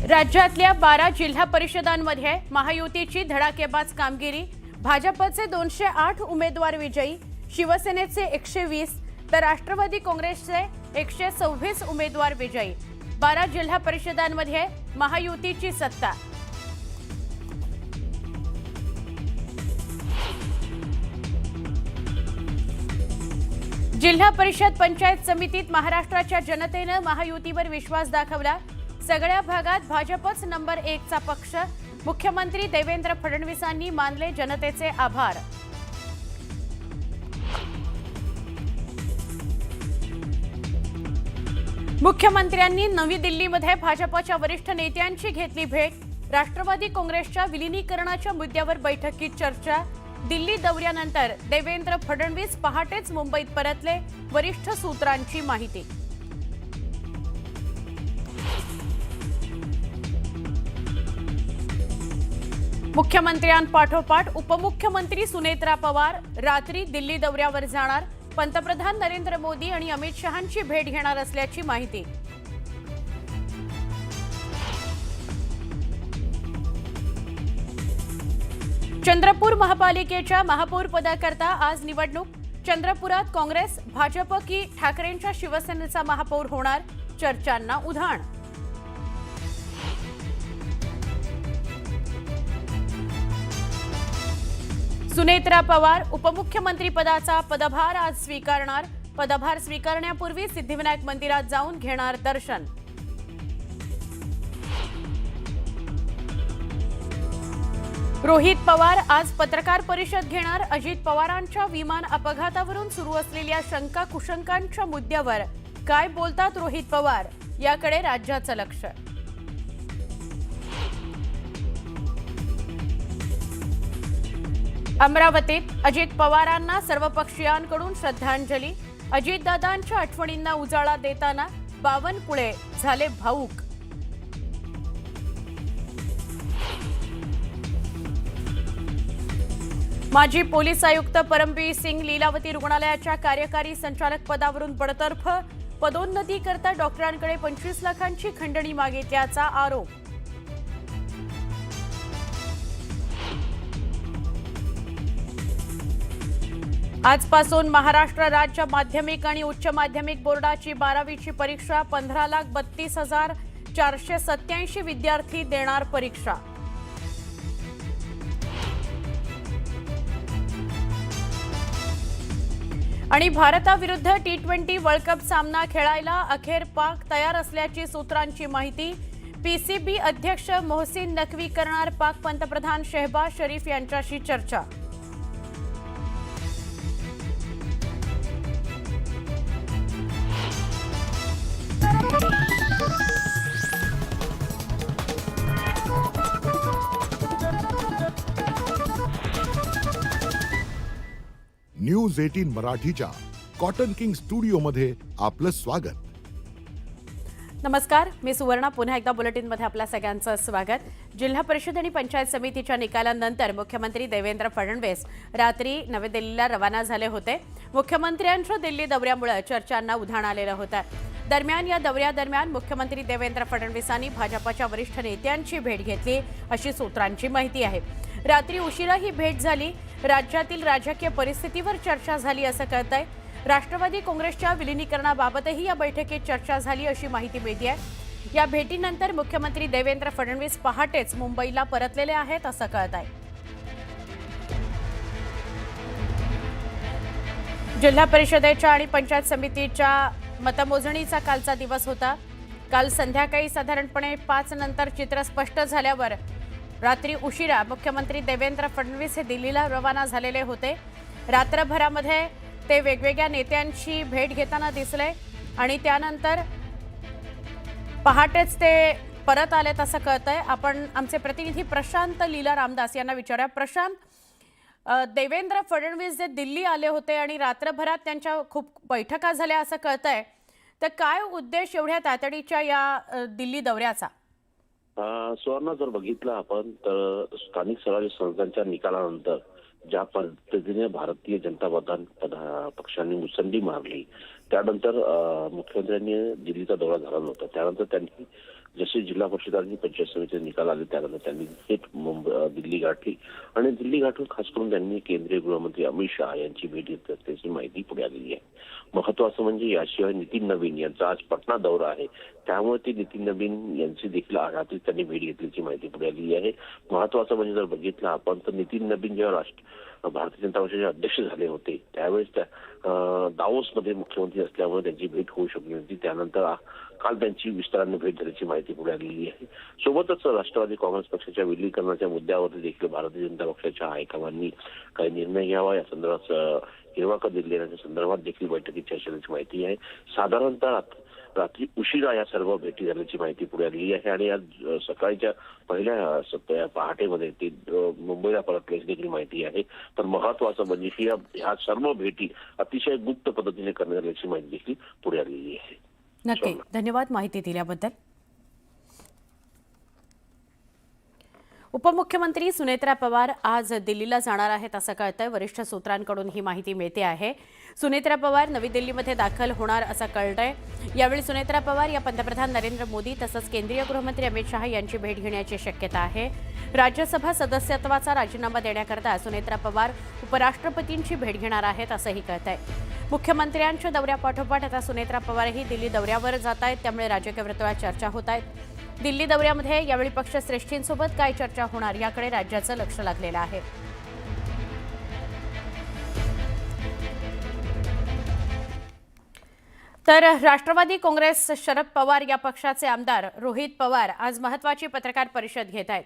राज्यातल्या 12 जिल्हा परिषदांमध्ये महायुतीची धडाकेबाज कामगिरी। भाजपचे 208 उमेदवार विजयी, शिवसेनेचे 120 तर राष्ट्रवादी काँग्रेसचे 126 उमेदवार विजयी। 12 जिल्हा परिषदांमध्ये महायुतीची सत्ता। जिल्हा परिषद पंचायत समितीत महाराष्ट्राच्या जनतेने महायुतीवर विश्वास दाखवला। सगळ्या भागात भाजपच नंबर 1 चा पक्ष। मुख्यमंत्री देवेंद्र फडणवीसांनी मानले जनतेचे आभार। मुख्यमंत्र्यांनी नवी दिल्लीमध्ये भाजपच्या वरिष्ठ नेत्यांची घेतली भेट। राष्ट्रवादी काँग्रेसच्या विलीनीकरणाच्या मुद्द्यावर बैठकीत चर्चा। दिल्ली दौऱ्यानंतर देवेंद्र फडणवीस पहाटेच मुंबईत परतले, वरिष्ठ सूत्रांची माहिती। मुख्यमंत्र्यांपाठोपाठ उपमुख्यमंत्री सुनेत्रा पवार रात्री दिल्ली दौऱ्यावर जाणार। पंतप्रधान नरेंद्र मोदी आणि अमित शहांची भेट घेणार असल्याची माहिती। चंद्रपूर महापालिकेच्या महापौर पदाकरता आज निवडणूक। चंद्रपुरात काँग्रेस भाजप की ठाकरेंच्या शिवसेनेचा महापौर होणार, चर्चांना उधाण। सुनेत्रा पवार उपमुख्यमंत्री पदाचा पदभार आज स्वीकारणार। पदभार स्वीकारण्यापूर्वी सिद्धिविनायक मंदिरात जाऊन घेणार दर्शन। रोहित पवार आज पत्रकार परिषद घेणार। अजित पवारांच्या विमान अपघातावरून सुरू असलेल्या शंका कुशंकांच्या मुद्द्यावर काय बोलतात रोहित पवार, याकडे राज्याचं लक्ष। अमरावतीत अजित पवारांना सर्वपक्षीयांकडून श्रद्धांजली। अजितदादांच्या आठवणींना उजाळा देताना बावनकुळे झाले भावूक। माजी पोलीस आयुक्त परमबीर सिंग लीलावती रुग्णालयाच्या कार्यकारी संचालक पदावरून बडतर्फ। पदोन्नती करता डॉक्टरांकडे 25 लाखांची खंडणी मागितल्याचा आरोप। आजपासून महाराष्ट्र राज्य माध्यमिक आणि उच्च माध्यमिक बोर्डाची 12वीची परीक्षा। 15,32,487 विद्यार्थी देणार परीक्षा। आणि भारताविरुद्ध T20 वर्ल्ड कप सामना खेळायला अखेर पाक तयार असल्याची सूत्रांची माहिती। पीसीबी अध्यक्ष मोहसिन नकवी करणार पाक पंतप्रधान शहबाज शरीफ यांच्याशी चर्चा। न्यूज 18 मराठीच्या कॉटन किंग स्टुडिओ मध्ये आपलं स्वागत। नमस्कार, मी सुवर्णा। पुन्हा एकदा बुलेटिन मध्ये आपल्या सगळ्यांचं स्वागत। जिल्हा परिषद आणि पंचायत समितीच्या निकालानंतर मुख्यमंत्री देवेंद्र फडणवीस रात्री नवी दिल्लीला रवाना झाले होते। मुख्यमंत्र्यांच्या दिल्ली दौऱ्यामुळे चर्चांना उधाण आलेलं होतं। दरम्यान या दौऱ्यादरम्यान मुख्यमंत्री देवेंद्र फडणवीसांनी भाजपच्या वरिष्ठ नेत्यांची भेट घेतली, अशी सूत्रांची माहिती आहे। रात्री उशिरा ही भेट झाली। राज्यातील राजकीय परिस्थितीवर चर्चा झाली असं कळतंय। राष्ट्रवादी काँग्रेसच्या विलीनीकरणाबाबतही या बैठकीत चर्चा झाली, अशी माहिती मिळते आहे। या भेटीनंतर मुख्यमंत्री देवेंद्र फडणवीस पहाटेच मुंबईला परतलेले आहेत, असं कळतंय। जिल्हा परिषदेच्या आणि पंचायत समितीच्या मतमोजणीचा कालचा दिवस होता। काल संध्याकाळी साधारणपणे 5 नंतर चित्र स्पष्ट झाल्यावर रात्री उशिरा मुख्यमंत्री देवेंद्र फडणवीस हे दिल्लीला रवाना झालेले होते। रात्रभरामध्ये ते वेगवेगळ्या नेत्यांची भेट घेताना दिसले आणि त्यानंतर पहाटेच ते परत आलेत असं कळतंय। आपण आमचे प्रतिनिधी प्रशांत लीला रामदास यांना विचारूया। प्रशांत, देवेंद्र फडणवीस जे दिल्ली आले होते आणि रात्रभरात त्यांच्या खूप बैठका झाल्या असं कळतंय, तर काय उद्देश एवढ्या तातडीच्या या दिल्ली दौऱ्याचा? सुवर्ण, जर बघितलं आपण तर स्थानिक स्वराज्य संस्थांच्या निकालानंतर ज्या पद्धतीने भारतीय जनता पक्षाने मुसंडी मारली त्यानंतर मुख्यमंत्र्यांनी दिल्लीचा दौरा झाला नव्हता. त्यानंतर त्यांनी जसे जिल्हा परिषद आणि पंचायत समितीचे निकाल आले त्यानंतर त्यांनी थेट दिल्ली गाठली आणि दिल्ली गाठून खास करून त्यांनी केंद्रीय गृहमंत्री अमित शहा यांची भेट घेतली त्याची माहिती पुढे आलेली आहे. महत्वाचं म्हणजे याशिवाय नितीन नवीन यांचा आज पटना दौरा आहे, त्यामुळे ती नितीन नवीन यांची देखील रात्री त्यांनी भेट घेतल्याची माहिती पुढे आलेली आहे. महत्वाचं म्हणजे जर बघितलं आपण तर नितीन नवीन जेव्हा भारतीय जनता पक्षाचे अध्यक्ष झाले होते त्यावेळेस त्या दावोसमध्ये मुख्यमंत्री असल्यामुळे त्यांची भेट होऊ शकली नव्हती. त्यानंतर काल त्यांची विस्ताराने भेट झाल्याची माहिती पुढे आलेली आहे. सोबतच राष्ट्रवादी काँग्रेस पक्षाच्या विलीकरणाच्या मुद्द्यावरती देखील भारतीय जनता पक्षाच्या हायकमांनी काही निर्णय घ्यावा या संदर्भात हिरवा कंदील देण्याच्या संदर्भात देखील बैठकीत चर्चा झाल्याची माहिती आहे. साधारणतः रात्री उशिरा या सर्व भेटी झाल्याची माहिती पुढे आलेली आहे आणि आज सकाळच्या पहिल्या पहाटेमध्ये ते मुंबईला परतल्याची देखील माहिती आहे. तर महत्वाचं म्हणजे की ह्या सर्व भेटी अतिशय गुप्त पद्धतीने करण्यात आल्याची माहिती देखील पुढे आलेली आहे. नक्की, धन्यवाद माहिती दिल्याबद्दल. उपमुख्यमंत्री सुनेत्रा पवार आज दिल्लीला जाणार आहेत असं कळतंय. वरिष्ठ सूत्रांकडून ही माहिती मिळते आहे. सुनेत्रा पवार नवी दिल्लीमध्ये दाखल होणार असं कळतंय. यावेळी सुनेत्रा पवार या पंतप्रधान नरेंद्र मोदी तसंच केंद्रीय गृहमंत्री अमित शहा यांची भेट घेण्याची शक्यता आहे. राज्यसभा सदस्यत्वाचा राजीनामा देण्याकरता सुनेत्रा पवार उपराष्ट्रपतींची भेट घेणार आहेत असंही कळतंय. मुख्यमंत्र्यांच्या दौऱ्यापाठोपाठ आता सुनेत्रा पवारही दिल्ली दौऱ्यावर जात आहेत, त्यामुळे राजकीय वर्तुळात चर्चा होत आहेत. दिल्ली दौऱ्यामध्ये यावेळी पक्षश्रेष्ठींसोबत काय चर्चा होणार याकडे राज्याचं लक्ष लागलेलं आहे. तर राष्ट्रवादी काँग्रेस शरद पवार या पक्षाचे आमदार रोहित पवार आज महत्त्वाची पत्रकार परिषद घेत आहेत.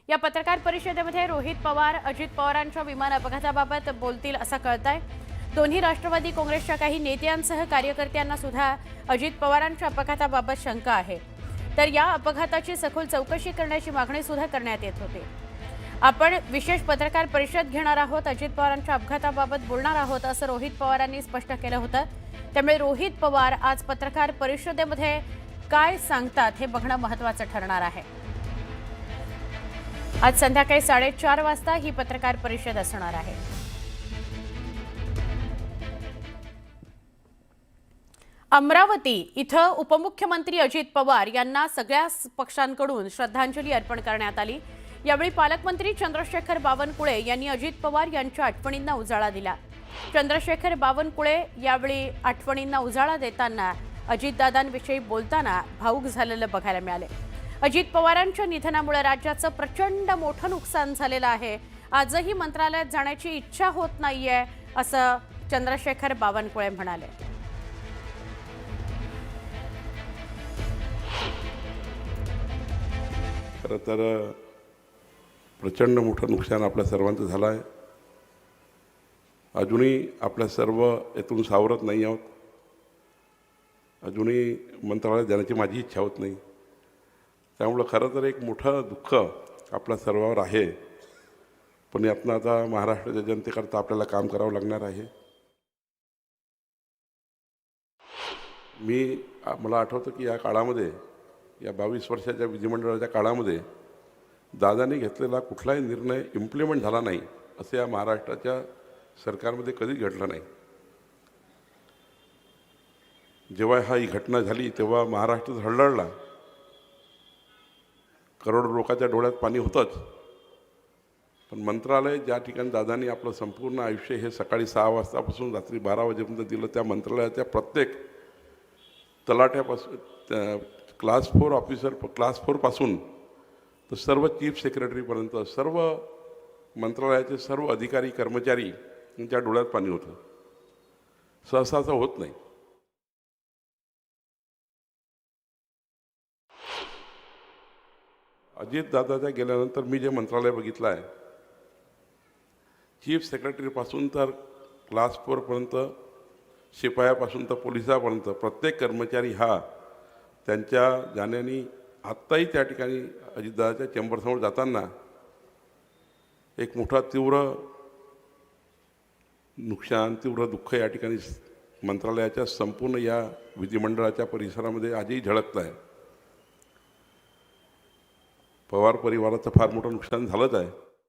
या पत्रकार परिषदेमध्ये रोहित पवार अजित पवारांच्या विमान अपघाताबाबत बोलतील असं कळतंय. दोन्ही राष्ट्रवादी काँग्रेसच्या काही नेत्यांसह कार्यकर्त्यांना सुद्धा अजित पवारांच्या अपघाताबाबत शंका आहे. तर या अपघाताची सखोल चौकशी करण्याची मागणी सुद्धा करण्यात येत होती. आपण विशेष पत्रकार परिषद घेणार आहोत, अजित पवारांच्या अपघाताबाबत बोलणार आहोत असं रोहित पवारांनी स्पष्ट केलं होतं. त्यामुळे रोहित पवार आज पत्रकार परिषदेमध्ये काय सांगतात हे बघणं महत्त्वाचं ठरणार आहे. आज संध्याकाळी 4:30 वाजता ही पत्रकार परिषद असणार आहे. अमरावती इथं उपमुख्यमंत्री अजित पवार यांना सगळ्या पक्षांकडून श्रद्धांजली अर्पण करण्यात आली. यावेळी पालकमंत्री चंद्रशेखर बावनकुळे यांनी अजित पवार यांच्या आठवणींना उजाळा दिला. चंद्रशेखर बावनकुळे यावेळी आठवणींना उजाळा देताना अजितदादांविषयी बोलताना भावूक झालेलं बघायला मिळाले. अजित पवारांच्या निधनामुळे राज्याचं प्रचंड मोठं नुकसान झालेलं आहे. आजही मंत्रालयात जाण्याची इच्छा होत नाहीये असं चंद्रशेखर बावनकुळे म्हणाले. खरं तर प्रचंड मोठं नुकसान आपल्या सर्वांचं झालं आहे. अजूनही आपल्या सर्व यातून सावरत नाही आहोत. अजूनही मंत्रालयात जाण्याची माझी इच्छा होत नाही. त्यामुळं खरं तर एक मोठं दुःख आपल्या सर्वावर आहे. पण यातनं आता महाराष्ट्राच्या जनतेकरता आपल्याला काम करावं लागणार आहे. मला आठवतं की या काळामध्ये या 22 वर्षाच्या विधिमंडळाच्या काळामध्ये दादांनी घेतलेला कुठलाही निर्णय इम्प्लिमेंट झाला नाही असं या महाराष्ट्राच्या सरकारमध्ये कधीच घडलं नाही. जेव्हा ही घटना झाली तेव्हा महाराष्ट्र हळहळला. करोडो लोकांच्या डोळ्यात पाणी होतंच. पण मंत्रालय ज्या ठिकाणी दादांनी आपलं संपूर्ण आयुष्य हे सकाळी 6 वाजतापासून रात्री 12 वाजेपर्यंत दिलं, त्या मंत्रालयाच्या प्रत्येक तलाट्यापासून क्लास 4 ऑफिसर क्लास 4 पासून तर सर्व चीफ सेक्रेटरीपर्यंत सर्व मंत्रालयाचे सर्व अधिकारी कर्मचारी यांच्या डोळ्यात पाणी होतं. सहसा असं होत नाही. अजितदादाच्या गेल्यानंतर मी जे मंत्रालय बघितलं आहे, चीफ सेक्रेटरीपासून तर क्लास 4पर्यंत, शिपायापासून तर पोलिसापर्यंत प्रत्येक कर्मचारी हा त्यांच्या जाण्याने आत्ताही त्या ठिकाणी अजितदादाच्या चेंबरसमोर जाताना एक मोठा तीव्र नुकसान, तीव्र दुःख या ठिकाणी मंत्रालयाच्या संपूर्ण या विधिमंडळाच्या परिसरामध्ये आजही झळकतं आहे. पवार परिवाराचं फार मोठं नुकसान झालंच आहे.